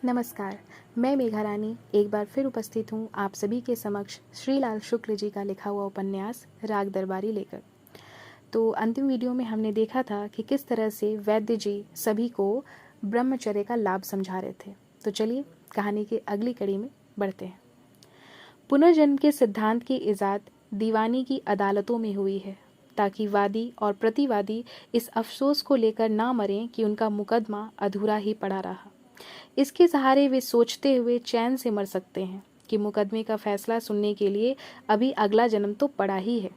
नमस्कार। मैं मेघा रानी एक बार फिर उपस्थित हूँ आप सभी के समक्ष श्रीलाल शुक्ल जी का लिखा हुआ उपन्यास राग दरबारी लेकर। तो अंतिम वीडियो में हमने देखा था कि किस तरह से वैद्य जी सभी को ब्रह्मचर्य का लाभ समझा रहे थे। तो चलिए कहानी की अगली कड़ी में बढ़ते हैं। पुनर्जन्म के सिद्धांत की इजाद दीवानी की अदालतों में हुई है, ताकि वादी और प्रतिवादी इस अफसोस को लेकर ना मरें कि उनका मुकदमा अधूरा ही पड़ा रहा। इसके सहारे वे सोचते हुए चैन से मर सकते हैं कि मुकदमे का फैसला सुनने के लिए अभी अगला जन्म तो पड़ा ही है।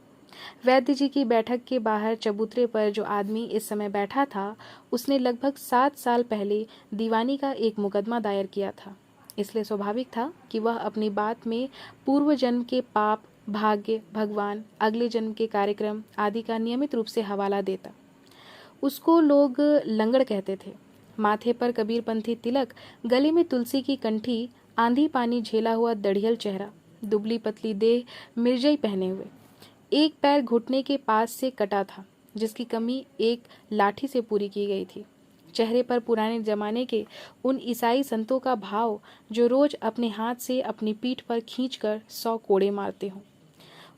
वैद्य जी की बैठक के बाहर चबूतरे पर जो आदमी इस समय बैठा था, उसने लगभग 7 साल पहले दीवानी का एक मुकदमा दायर किया था। इसलिए स्वाभाविक था कि वह अपनी बात में पूर्व जन्म के पाप, भाग्य, भगवान, अगले जन्म के कार्यक्रम आदि का नियमित रूप से हवाला देता। उसको लोग लंगड़ कहते थे। माथे पर कबीरपंथी तिलक, गले में तुलसी की कंठी, आंधी पानी झेला हुआ दढ़ियल चेहरा, दुबली पतली देह, मिर्जई पहने हुए। एक पैर घुटने के पास से कटा था, जिसकी कमी एक लाठी से पूरी की गई थी। चेहरे पर पुराने जमाने के उन ईसाई संतों का भाव जो रोज अपने हाथ से अपनी पीठ पर खींचकर 100 कोड़े मारते हों।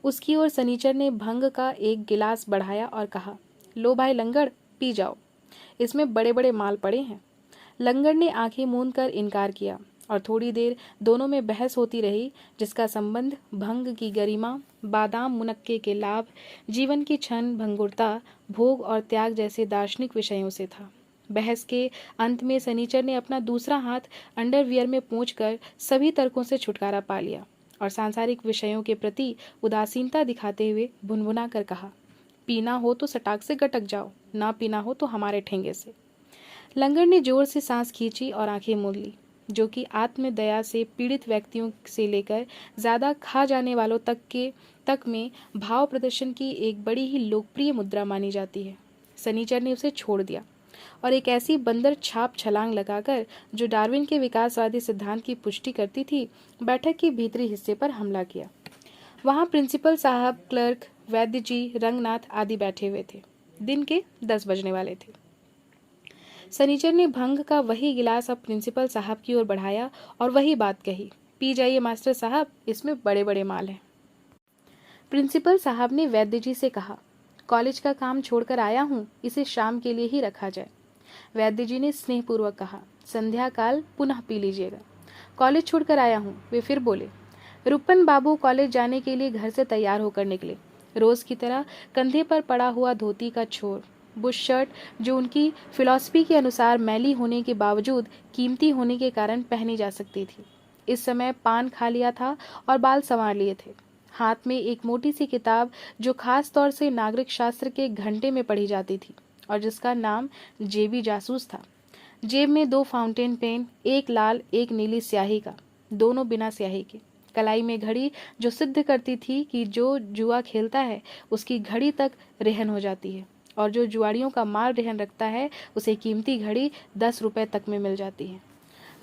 उसकी ओर सनीचर ने भंग का एक गिलास बढ़ाया और कहा, लो भाई लंगड़, पी जाओ, इसमें बड़े बड़े माल पड़े हैं। लंगड़ ने आंखें मूंद कर इनकार किया और थोड़ी देर दोनों में बहस होती रही, जिसका संबंध भंग की गरिमा, बादाम मुनक्के के लाभ, जीवन की क्षण भंगुरता, भोग और त्याग जैसे दार्शनिक विषयों से था। बहस के अंत में सनीचर ने अपना दूसरा हाथ अंडरवियर में पोंछकर सभी तर्कों से छुटकारा पा लिया और सांसारिक विषयों के प्रति उदासीनता दिखाते हुए भुनभुना कर कहा, पीना हो तो सटाक से गटक जाओ, ना पीना हो तो हमारे ठेंगे से। लंगड़ ने जोर से सांस खींची और आंखें मूंद ली, जो कि आत्मदया से पीड़ित व्यक्तियों से लेकर ज्यादा खा जाने वालों तक में भाव प्रदर्शन की एक बड़ी ही लोकप्रिय मुद्रा मानी जाती है। सनीचर ने उसे छोड़ दिया और एक ऐसी बंदर छाप छलांग लगाकर, जो डार्विन के विकासवादी सिद्धांत की पुष्टि करती थी, बैठक के भीतरी हिस्से पर हमला किया। वहां प्रिंसिपल साहब, क्लर्क, वैद्य जी, रंगनाथ आदि बैठे हुए थे। दिन के 10 बजने वाले थे। सनीचर ने भंग का वही गिलास अब प्रिंसिपल साहब की ओर बढ़ाया और वही बात कही, पी जाइए मास्टर साहब, इसमें बड़े बड़े माल हैं। प्रिंसिपल साहब ने वैद्य जी से कहा, कॉलेज का काम छोड़कर आया हूँ, इसे शाम के लिए ही रखा जाए। वैद्य जी ने स्नेहपूर्वक कहा, संध्या काल पुनः पी लीजिएगा। कॉलेज छोड़कर आया हूँ, वे फिर बोले। रुपन बाबू कॉलेज जाने के लिए घर से तैयार होकर निकले। रोज की तरह कंधे पर पड़ा हुआ धोती का छोर, बुश शर्ट जो उनकी फिलॉसफी के अनुसार मैली होने के बावजूद कीमती होने के कारण पहनी जा सकती थी। इस समय पान खा लिया था और बाल संवार लिए थे। हाथ में एक मोटी सी किताब जो खास तौर से नागरिक शास्त्र के घंटे में पढ़ी जाती थी और जिसका नाम जेबी जासूस था। जेब में 2 फाउंटेन पेन, एक लाल एक नीली स्याही का, दोनों बिना स्याही के। कलाई में घड़ी जो सिद्ध करती थी कि जो जुआ खेलता है उसकी घड़ी तक रेहन हो जाती है और जो जुआड़ियों का माल रेहन रखता है उसे कीमती घड़ी 10 रुपए तक में मिल जाती है।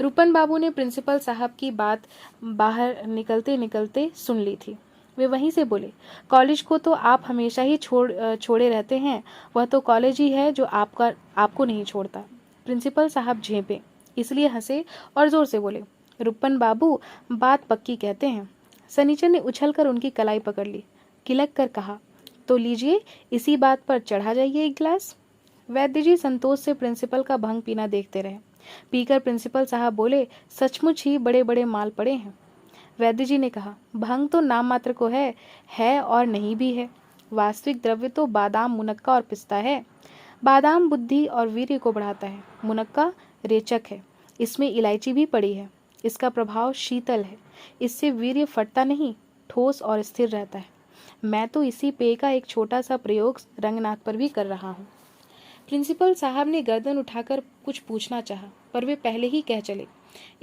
रूपन बाबू ने प्रिंसिपल साहब की बात बाहर निकलते निकलते सुन ली थी। वे वहीं से बोले, कॉलेज को तो आप हमेशा ही छोड़े रहते हैं, वह तो कॉलेज ही है जो आपको नहीं छोड़ता। प्रिंसिपल साहब झेपे, इसलिए हंसे और जोर से बोले, रूपन बाबू बात पक्की कहते हैं। सनीचर ने उछलकर उनकी कलाई पकड़ ली, किलक कर कहा, तो लीजिए, इसी बात पर चढ़ा जाइए एक गिलास। वैद्य जी संतोष से प्रिंसिपल का भंग पीना देखते रहे। पीकर प्रिंसिपल साहब बोले, सचमुच ही बड़े बड़े माल पड़े हैं। वैद्य जी ने कहा, भंग तो नाम मात्र को है और नहीं भी है। वास्तविक द्रव्य तो बादाम, मुनक्का और पिस्ता है। बादाम बुद्धि और वीर्य को बढ़ाता है, मुनक्का रेचक है, इसमें इलायची भी पड़ी है। इसका प्रभाव शीतल है, इससे वीर्य फटता नहीं, ठोस और स्थिर रहता है। मैं तो इसी पेय का एक छोटा सा प्रयोग रंगनाथ पर भी कर रहा हूँ। प्रिंसिपल साहब ने गर्दन उठाकर कुछ पूछना चाहा, पर वे पहले ही कह चले,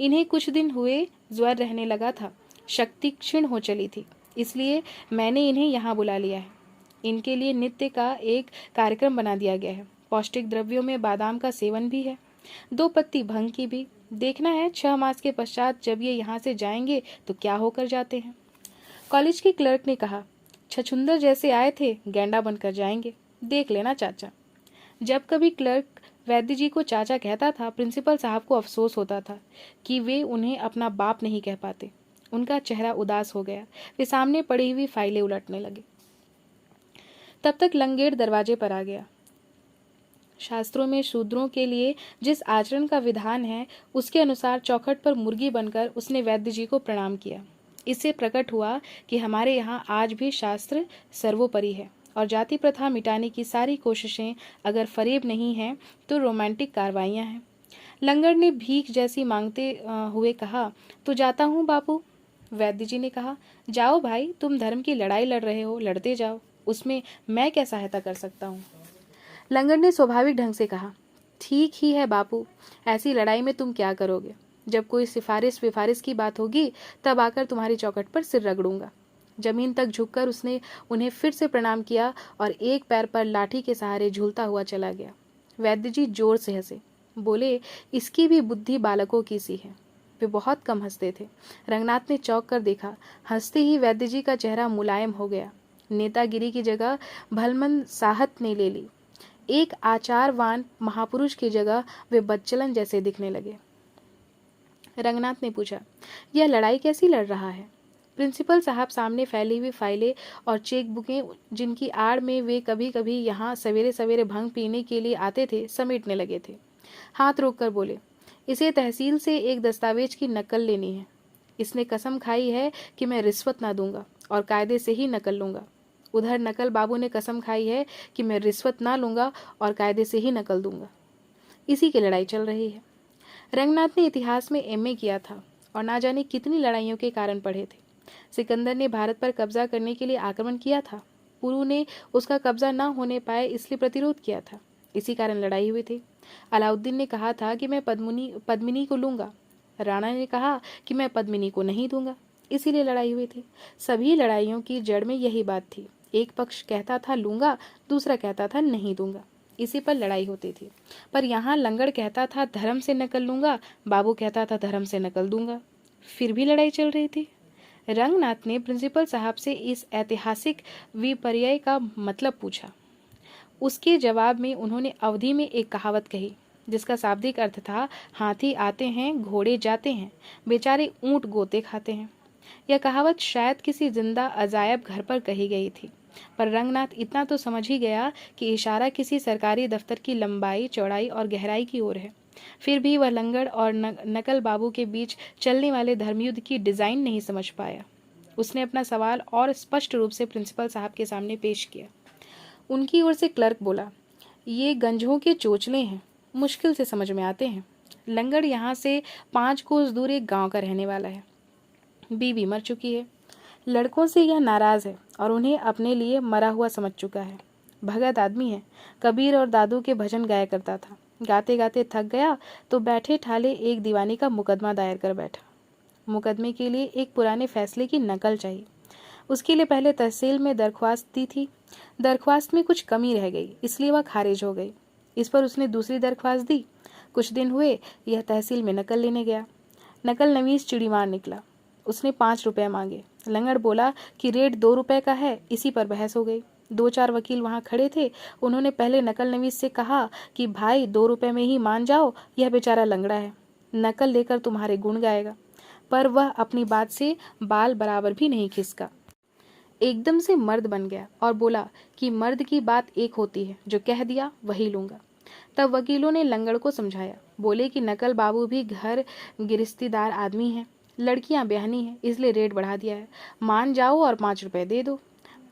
इन्हें कुछ दिन हुए ज्वर रहने लगा था, शक्ति क्षीण हो चली थी, इसलिए मैंने इन्हें यहाँ बुला लिया है। इनके लिए नित्य का एक कार्यक्रम बना दिया गया है। पौष्टिक द्रव्यों में बादाम का सेवन भी है, 2 पत्ती भंग की भी। देखना है 6 मास के पश्चात जब ये यहाँ से जाएंगे तो क्या होकर जाते हैं। कॉलेज के क्लर्क ने कहा, छछुंदर जैसे आए थे, गैंडा बनकर जाएंगे, देख लेना चाचा। जब कभी क्लर्क वैद्य जी को चाचा कहता था, प्रिंसिपल साहब को अफसोस होता था कि वे उन्हें अपना बाप नहीं कह पाते। उनका चेहरा उदास हो गया। वे सामने पड़ी हुई फाइलें उलटने लगे। तब तक लंगेड़ दरवाजे पर आ गया। शास्त्रों में शूद्रों के लिए जिस आचरण का विधान है, उसके अनुसार चौखट पर मुर्गी बनकर उसने वैद्य जी को प्रणाम किया। इससे प्रकट हुआ कि हमारे यहाँ आज भी शास्त्र सर्वोपरि है और जाति प्रथा मिटाने की सारी कोशिशें अगर फरेब नहीं हैं तो रोमांटिक कार्रवाइयाँ हैं। लंगड़ ने भीख जैसी मांगते हुए कहा, तो जाता हूँ बापू। वैद्य जी ने कहा, जाओ भाई, तुम धर्म की लड़ाई लड़ रहे हो, लड़ते जाओ, उसमें मैं क्या सहायता कर सकता हूँ। लंगड़ ने स्वाभाविक ढंग से कहा, ठीक ही है बापू, ऐसी लड़ाई में तुम क्या करोगे। जब कोई सिफारिश विफारिश की बात होगी तब आकर तुम्हारी चौखट पर सिर रगड़ूंगा। जमीन तक झुककर उसने उन्हें फिर से प्रणाम किया और एक पैर पर लाठी के सहारे झूलता हुआ चला गया। वैद्य जी जोर से हंसे, बोले, इसकी भी बुद्धि बालकों की सी है। वे बहुत कम हंसते थे। रंगनाथ ने चौंक कर देखा। हंसते ही वैद्य जी का चेहरा मुलायम हो गया। नेतागिरी की जगह भलमन साहत ने ले ली। एक आचारवान महापुरुष की जगह वे बच्चलन जैसे दिखने लगे। रंगनाथ ने पूछा, यह लड़ाई कैसी लड़ रहा है। प्रिंसिपल साहब सामने फैली हुई फाइलें और चेक बुकें, जिनकी आड़ में वे कभी कभी यहाँ सवेरे सवेरे भंग पीने के लिए आते थे, समेटने लगे थे। हाथ रोककर बोले, इसे तहसील से एक दस्तावेज की नकल लेनी है। इसने कसम खाई है कि मैं रिश्वत ना दूंगा और कायदे से ही नकल लूंगा। उधर नकल बाबू ने कसम खाई है कि मैं रिश्वत ना लूंगा और कायदे से ही नकल दूंगा। इसी की लड़ाई चल रही है। रंगनाथ ने इतिहास में एमए किया था और ना जाने कितनी लड़ाइयों के कारण पढ़े थे। सिकंदर ने भारत पर कब्जा करने के लिए आक्रमण किया था। पुरु ने उसका कब्जा न होने पाए इसलिए प्रतिरोध किया था। इसी कारण लड़ाई हुई थी। अलाउद्दीन ने कहा था कि मैं पद्मिनी को लूंगा। राणा ने कहा कि मैं पद्मिनी को नहीं दूंगा, इसीलिए लड़ाई हुई थी। सभी लड़ाइयों की जड़ में यही बात थी। एक पक्ष कहता था लूंगा, दूसरा कहता था नहीं दूंगा। इसी पर लड़ाई होती थी। पर यहाँ लंगड़ कहता था धर्म से नकल लूंगा, बाबू कहता था धर्म से नकल दूंगा। फिर भी लड़ाई चल रही थी। रंगनाथ ने प्रिंसिपल साहब से इस ऐतिहासिक विपर्यय का मतलब पूछा। उसके जवाब में उन्होंने अवधि में एक कहावत कही, जिसका शाब्दिक अर्थ था, हाथी आते हैं, घोड़े जाते हैं, बेचारे ऊंट गोते खाते हैं। यह कहावत शायद किसी जिंदा अजायब घर पर कही गई थी, पर रंगनाथ इतना तो समझ ही गया कि इशारा किसी सरकारी दफ्तर की लंबाई, चौड़ाई और गहराई की ओर है। फिर भी वह लंगड़ और नकल बाबू के बीच चलने वाले धर्मयुद्ध की डिजाइन नहीं समझ पाया। उसने अपना सवाल और स्पष्ट रूप से प्रिंसिपल साहब के सामने पेश किया। उनकी ओर से क्लर्क बोला, ये गंजों के चोचले हैं, मुश्किल से समझ में आते हैं। लंगड़ यहाँ से 5 कोस दूर एक गांव का रहने वाला है। बीवी मर चुकी है। लड़कों से यह नाराज है और उन्हें अपने लिए मरा हुआ समझ चुका है। भगत आदमी है। कबीर और दादू के भजन गाया करता था। गाते गाते थक गया तो बैठे ठाले एक दीवानी का मुकदमा दायर कर बैठा। मुकदमे के लिए एक पुराने फैसले की नकल चाहिए। उसके लिए पहले तहसील में दरख्वास्त दी थी। दरख्वास्त में कुछ कमी रह गई, इसलिए वह खारिज हो गई। इस पर उसने दूसरी दरख्वास्त दी। कुछ दिन हुए, यह तहसील में नकल लेने गया। नकल नवीस चिड़ीमार निकला। उसने 5 रुपए मांगे। लंगड़ बोला कि रेट 2 रुपए का है। इसी पर बहस हो गई। 2-4 वकील वहां खड़े थे। उन्होंने पहले नकल नवीस से कहा कि भाई 2 रुपए में ही मान जाओ, यह बेचारा लंगड़ा है, नकल लेकर तुम्हारे गुण गाएगा। पर वह अपनी बात से बाल बराबर भी नहीं खिसका। एकदम से मर्द बन गया और बोला कि मर्द की बात एक होती है, जो कह दिया वही लूंगा। तब वकीलों ने लंगड़ को समझाया। बोले कि नकल बाबू भी घर गिरस्तीदार आदमी है, लड़कियां ब्याहनी है, इसलिए रेट बढ़ा दिया है, मान जाओ और 5 रुपए दे दो।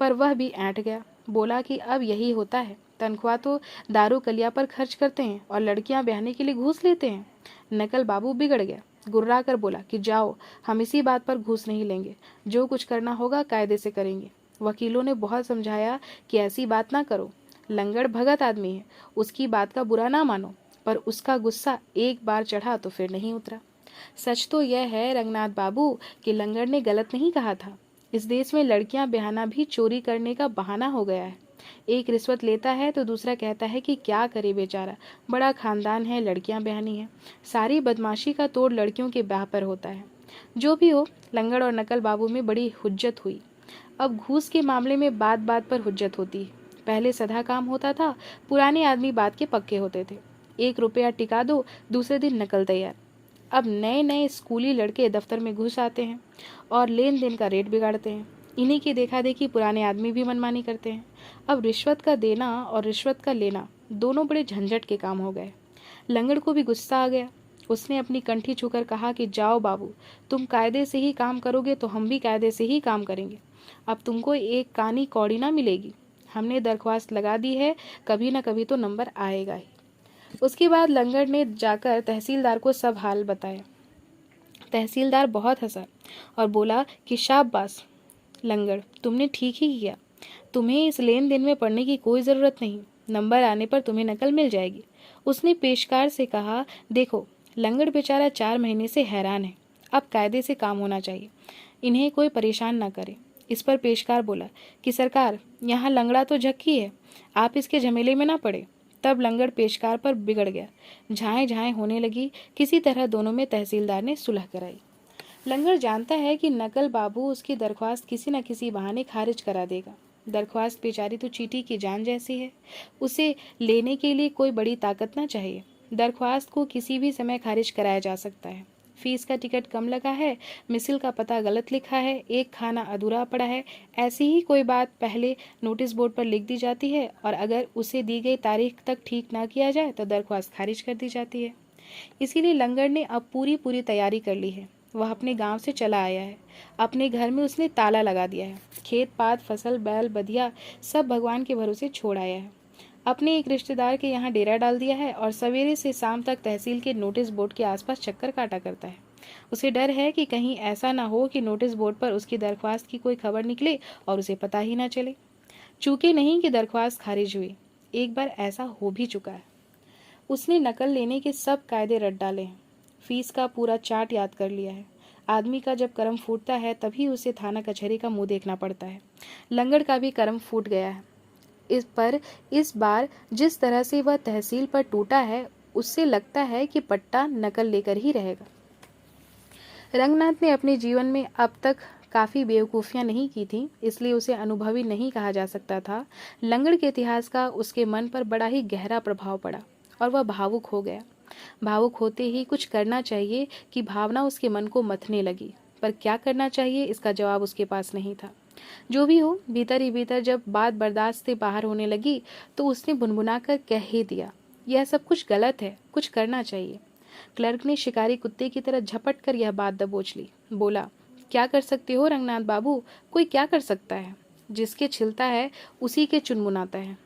पर वह भी ऐंठ गया। बोला कि अब यही होता है, तनख्वाह तो दारू कलिया पर खर्च करते हैं और लड़कियां ब्याहने के लिए घूस लेते हैं। नकल बाबू बिगड़ गया। गुर्रा कर बोला कि जाओ, हम इसी बात पर घूस नहीं लेंगे, जो कुछ करना होगा कायदे से करेंगे। वकीलों ने बहुत समझाया कि ऐसी बात ना करो, लंगड़ भगत आदमी है, उसकी बात का बुरा ना मानो। पर उसका गुस्सा एक बार चढ़ा तो फिर नहीं उतरा। सच तो यह है रंगनाथ बाबू कि लंगड़ ने गलत नहीं कहा था। इस देश में लड़कियां ब्याहना भी चोरी करने का बहाना हो गया है। एक रिश्वत लेता है तो दूसरा कहता है कि क्या करे बेचारा, बड़ा खानदान है, लड़कियां ब्याहनी है। सारी बदमाशी का तोड़ लड़कियों के ब्याह पर होता है। जो भी हो, लंगड़ और नकल बाबू में बड़ी हुज्जत हुई। अब घूस के मामले में बात बात पर हुज्जत होती है। पहले सदा काम होता था, पुराने आदमी बात के पक्के होते थे। 1 रुपया टिका दो, दूसरे दिन नकल तैयार। अब नए नए स्कूली लड़के दफ्तर में घुस आते हैं और लेन देन का रेट बिगाड़ते हैं। इन्हीं की देखा देखी पुराने आदमी भी मनमानी करते हैं। अब रिश्वत का देना और रिश्वत का लेना दोनों बड़े झंझट के काम हो गए। लंगड़ को भी गुस्सा आ गया। उसने अपनी कंठी छूकर कहा कि जाओ बाबू, तुम कायदे से ही काम करोगे तो हम भी कायदे से ही काम करेंगे। अब तुमको एक कानी कौड़ी ना मिलेगी। हमने दरख्वास्त लगा दी है, कभी ना कभी तो नंबर आएगा ही। उसके बाद लंगड़ ने जाकर तहसीलदार को सब हाल बताया। तहसीलदार बहुत हंसा और बोला कि शाबाश लंगड़, तुमने ठीक ही किया। तुम्हें इस लेन देन में पड़ने की कोई ज़रूरत नहीं, नंबर आने पर तुम्हें नकल मिल जाएगी। उसने पेशकार से कहा, देखो लंगड़ बेचारा 4 महीने से हैरान है, अब कायदे से काम होना चाहिए, इन्हें कोई परेशान ना करे। इस पर पेशकार बोला कि सरकार, यहाँ लंगड़ा तो झक्की है, आप इसके झमेले में ना पड़े। तब लंगड़ पेशकार पर बिगड़ गया। झाएं झाएं होने लगी। किसी तरह दोनों में तहसीलदार ने सुलह कराई। लंगड़ जानता है कि नकल बाबू उसकी दरख्वास्त किसी न किसी बहाने खारिज करा देगा। दरख्वास्त बेचारी तो चींटी की जान जैसी है, उसे लेने के लिए कोई बड़ी ताकत ना चाहिए। दरख्वास्त को किसी भी समय खारिज कराया जा सकता है। फीस का टिकट कम लगा है, मिसिल का पता गलत लिखा है, एक खाना अधूरा पड़ा है, ऐसी ही कोई बात पहले नोटिस बोर्ड पर लिख दी जाती है और अगर उसे दी गई तारीख तक ठीक ना किया जाए तो दरख्वास्त खारिज कर दी जाती है। इसीलिए लंगड़ ने अब पूरी तैयारी कर ली है। वह अपने गांव से चला आया है। अपने घर में उसने ताला लगा दिया है। खेत पात, फसल, बैल, बधिया सब भगवान के भरोसे छोड़ आया है। अपने एक रिश्तेदार के यहाँ डेरा डाल दिया है और सवेरे से शाम तक तहसील के नोटिस बोर्ड के आसपास चक्कर काटा करता है। उसे डर है कि कहीं ऐसा ना हो कि नोटिस बोर्ड पर उसकी दरख्वास्त की कोई खबर निकले और उसे पता ही ना चले। चूके नहीं कि दरख्वास्त खारिज हुई, एक बार ऐसा हो भी चुका है। उसने नकल लेने के सब कायदे रट डाले हैं, फीस का पूरा चार्ट याद कर लिया है। आदमी का जब कर्म फूटता है तभी उसे थाना कचहरी का मुंह देखना पड़ता है। लंगड़ का भी कर्म फूट गया है। इस बार जिस तरह से वह तहसील पर टूटा है, उससे लगता है कि पट्टा नकल लेकर ही रहेगा। रंगनाथ ने अपने जीवन में अब तक काफ़ी बेवकूफ़ियाँ नहीं की थी, इसलिए उसे अनुभवी नहीं कहा जा सकता था। लंगड़ के इतिहास का उसके मन पर बड़ा ही गहरा प्रभाव पड़ा और वह भावुक हो गया। भावुक होते ही कुछ करना चाहिए कि भावना उसके मन को मथने लगी, पर क्या करना चाहिए इसका जवाब उसके पास नहीं था। जो भी हो, भीतर ही भीतर जब बात बर्दाश्त से बाहर होने लगी तो उसने बुनबुना कर कह ही दिया, यह सब कुछ गलत है, कुछ करना चाहिए। क्लर्क ने शिकारी कुत्ते की तरह झपट कर यह बात दबोच ली। बोला, क्या कर सकते हो रंगनाथ बाबू, कोई क्या कर सकता है? जिसके छिलता है उसी के चुनमुनाता है।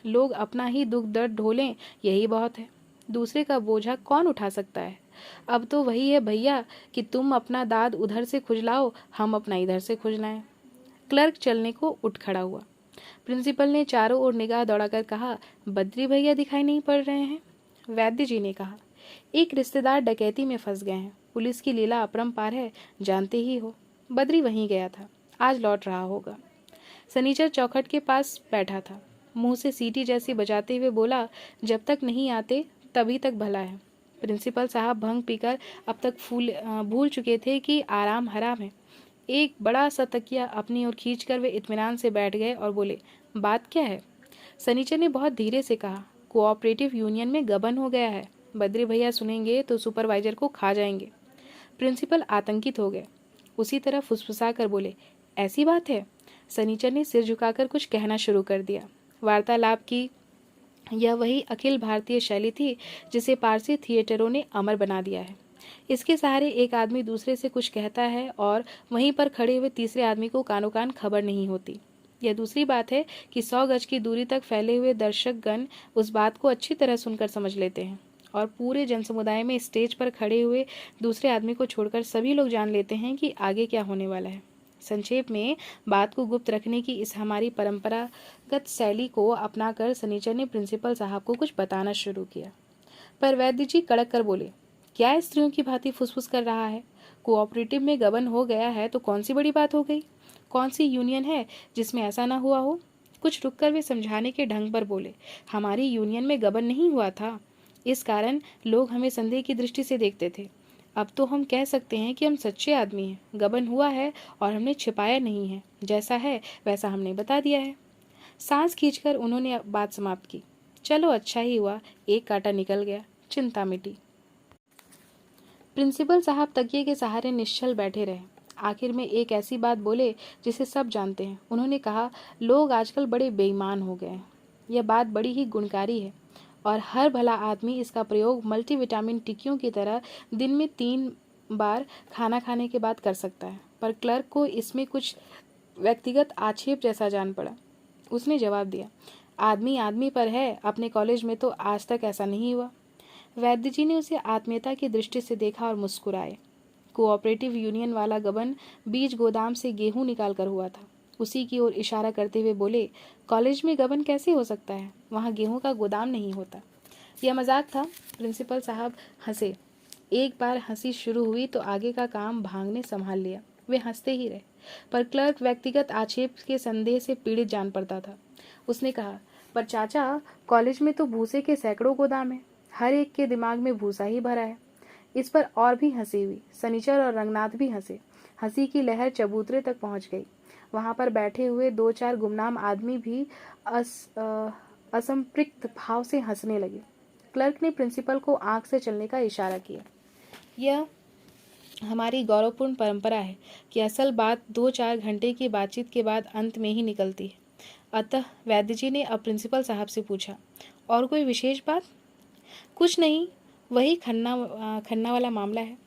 लोग अपना ही दुख दर्द ढोलें, यही बहुत है। दूसरे का बोझा कौन उठा सकता है? अब तो वही है भैया कि तुम अपना दाद उधर से खुजलाओ, हम अपना इधर से खुजलाएं। क्लर्क चलने को उठ खड़ा हुआ। प्रिंसिपल ने चारों ओर निगाह दौड़ाकर कहा, बद्री भैया दिखाई नहीं पड़ रहे हैं? वैद्य जी ने कहा, एक रिश्तेदार डकैती में फंस गए हैं, पुलिस की लीला अपरंपार है, जानते ही हो। बद्री वहीं गया था, आज लौट रहा होगा। सनीचर चौखट के पास बैठा था, मुंह से सीटी जैसी बजाते हुए बोला, जब तक नहीं आते तभी तक भला है। प्रिंसिपल साहब भंग पीकर अब तक भूल चुके थे कि आराम हराम है। एक बड़ा सा तकिया अपनी ओर खींचकर वे इत्मीनान से बैठ गए और बोले, बात क्या है? सनीचर ने बहुत धीरे से कहा, कोऑपरेटिव यूनियन में गबन हो गया है, बद्री भैया सुनेंगे तो सुपरवाइजर को खा जाएंगे। प्रिंसिपल आतंकित हो गए। उसी तरह फुसफुसा कर बोले, ऐसी बात है? सनीचर ने सिर झुकाकर कुछ कहना शुरू कर दिया। वार्तालाप की यह वही अखिल भारतीय शैली थी जिसे पारसी थिएटरों ने अमर बना दिया है। इसके सहारे एक आदमी दूसरे से कुछ कहता है और वहीं पर खड़े हुए तीसरे आदमी को कानो कान खबर नहीं होती। यह दूसरी बात है कि 100 गज की दूरी तक फैले हुए दर्शकगण उस बात को अच्छी तरह सुनकर समझ लेते हैं और पूरे जनसमुदाय में स्टेज पर खड़े हुए दूसरे आदमी को छोड़कर सभी लोग जान लेते हैं कि आगे क्या होने वाला है। संक्षेप में, बात को गुप्त रखने की इस हमारी परंपरागत शैली को अपनाकर सनीचर ने प्रिंसिपल साहब को कुछ बताना शुरू किया। पर वैद्य जी कड़क कर बोले, क्या स्त्रियों की भांति फुसफुस कर रहा है? कोऑपरेटिव में गबन हो गया है तो कौन सी बड़ी बात हो गई? कौन सी यूनियन है जिसमें ऐसा ना हुआ हो? कुछ रुककर वे समझाने के ढंग पर बोले, हमारी यूनियन में गबन नहीं हुआ था, इस कारण लोग हमें संदेह की दृष्टि से देखते थे। अब तो हम कह सकते हैं कि हम सच्चे आदमी हैं, गबन हुआ है और हमने छिपाया नहीं है, जैसा है वैसा हमने बता दिया है। सांस खींचकर उन्होंने बात समाप्त की। चलो अच्छा ही हुआ, एक कांटा निकल गया, चिंता मिटी। प्रिंसिपल साहब तकिए के सहारे निश्चल बैठे रहे। आखिर में एक ऐसी बात बोले जिसे सब जानते हैं। उन्होंने कहा, लोग आजकल बड़े बेईमान हो गए हैं। यह बात बड़ी ही गुणकारी है और हर भला आदमी इसका प्रयोग मल्टीविटामिन टिक्कियों की तरह दिन में 3 बार खाना खाने के बाद कर सकता है। पर क्लर्क को इसमें कुछ व्यक्तिगत आक्षेप जैसा जान पड़ा। उसने जवाब दिया, आदमी आदमी पर है, अपने कॉलेज में तो आज तक ऐसा नहीं हुआ। वैद्य जी ने उसे आत्मीयता की दृष्टि से देखा और मुस्कुराए। कोऑपरेटिव यूनियन वाला गबन बीज गोदाम से गेहूं निकाल कर हुआ था। उसी की ओर इशारा करते हुए बोले, कॉलेज में गबन कैसे हो सकता है, वहाँ गेहूं का गोदाम नहीं होता। यह मजाक था। प्रिंसिपल साहब हंसे। एक बार हंसी शुरू हुई तो आगे का काम भांग ने संभाल लिया। वे हंसते ही रहे, पर क्लर्क व्यक्तिगत आक्षेप के संदेह से पीड़ित जान पड़ता था। उसने कहा, पर चाचा, कॉलेज में तो भूसे के सैकड़ों गोदाम है, हर एक के दिमाग में भूसा ही भरा है। इस पर और भी हंसी हुई। सनीचर और रंगनाथ भी हंसे। हंसी की लहर चबूतरे तक पहुंच गई। वहां पर बैठे हुए 2-4 गुमनाम आदमी भी असंपृक्त भाव से हंसने लगे। क्लर्क ने प्रिंसिपल को आंख से चलने का इशारा किया। यह हमारी गौरवपूर्ण परंपरा है कि असल बात 2-4 घंटे की बातचीत के बाद अंत में ही निकलती है। अतः वैद्य जी ने अब प्रिंसिपल साहब से पूछा, और कोई विशेष बात? कुछ नहीं, वही खन्ना वाला मामला है।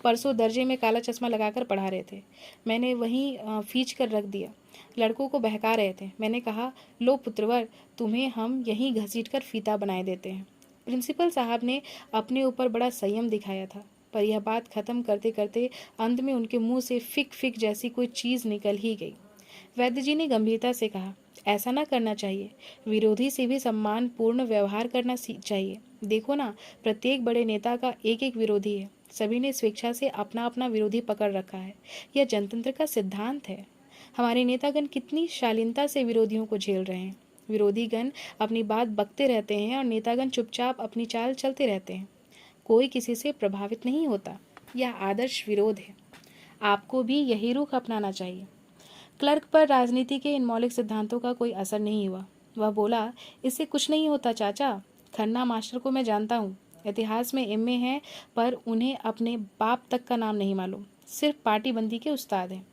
परसों दर्जे में काला चश्मा लगाकर पढ़ा रहे थे। मैंने वहीं खींच कर रख दिया। लड़कों को बहका रहे थे। मैंने कहा, लो पुत्रवर, तुम्हें हम यहीं घसीट कर फीता बनाए देते हैं। प्रिंसिपल साहब ने अपने ऊपर बड़ा संयम दिखाया था, पर यह बात खत्म करते करते अंत में उनके मुंह से फिक फिक जैसी कोई चीज़ निकल ही गई। वैद्य जी ने गंभीरता से कहा, ऐसा ना करना चाहिए। विरोधी से भी सम्मान पूर्ण व्यवहार करना चाहिए। देखो ना, प्रत्येक बड़े नेता का एक एक विरोधी है। सभी ने स्वेच्छा से अपना अपना विरोधी पकड़ रखा है। यह जनतंत्र का सिद्धांत है। हमारे नेतागण कितनी शालीनता से विरोधियों को झेल रहे हैं। विरोधीगण अपनी बात बकते रहते हैं और नेतागण चुपचाप अपनी चाल चलते रहते हैं। कोई किसी से प्रभावित नहीं होता। यह आदर्श विरोध है। आपको भी यही रुख अपनाना चाहिए। क्लर्क पर राजनीति के इन मौलिक सिद्धांतों का कोई असर नहीं हुआ। वह बोला, इससे कुछ नहीं होता चाचा। खन्ना मास्टर को मैं जानता हूँ। इतिहास में एमए हैं, पर उन्हें अपने बाप तक का नाम नहीं मालूम। सिर्फ पार्टी बंदी के उस्ताद हैं।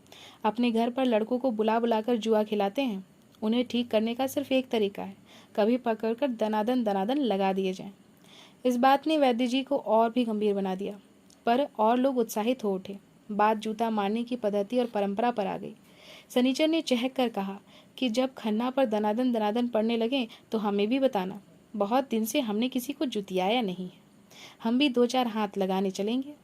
अपने घर पर लड़कों को बुला बुलाकर जुआ खिलाते हैं। उन्हें ठीक करने का सिर्फ एक तरीका है, कभी पकड़कर दनादन दनादन लगा दिए जाएं। इस बात ने वैद्य जी को और भी गंभीर बना दिया, पर और लोग उत्साहित हो उठे। बात जूता मारने की पद्धति और परंपरा पर आ गई। सनीचर ने चहक कर कहा कि जब खन्ना पर दनादन दनादन पड़ने लगे तो हमें भी बताना। बहुत दिन से हमने किसी को जुतियाया नहीं है। हम भी 2-4 हाथ लगाने चलेंगे।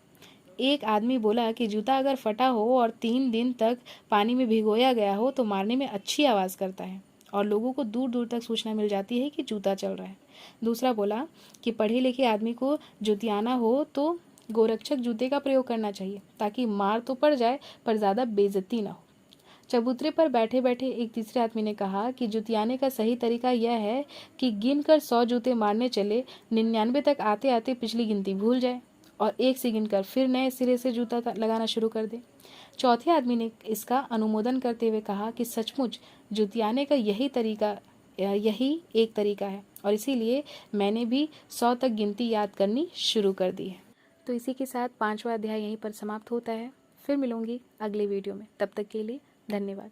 एक आदमी बोला कि जूता अगर फटा हो और 3 दिन तक पानी में भिगोया गया हो तो मारने में अच्छी आवाज़ करता है और लोगों को दूर दूर तक सूचना मिल जाती है कि जूता चल रहा है। दूसरा बोला कि पढ़े लिखे आदमी को जुतियाना हो तो गोरक्षक जूते का प्रयोग करना चाहिए, ताकि मार तो पड़ जाए पर ज़्यादा बेइज्जती ना हो। चबूतरे पर बैठे बैठे एक तीसरे आदमी ने कहा कि जुतियाने का सही तरीका यह है कि गिन कर 100 जूते मारने चले, 99 तक आते आते पिछली गिनती भूल जाए और 1 से गिनकर फिर नए सिरे से जूता लगाना शुरू कर दे। चौथे आदमी ने इसका अनुमोदन करते हुए कहा कि सचमुच जुतियाने का यही एक तरीका है और इसीलिए मैंने भी 100 तक गिनती याद करनी शुरू कर दी है। तो इसी के साथ 5वां अध्याय यहीं पर समाप्त होता है। फिर मिलूंगी अगले वीडियो में। तब तक के लिए धन्यवाद।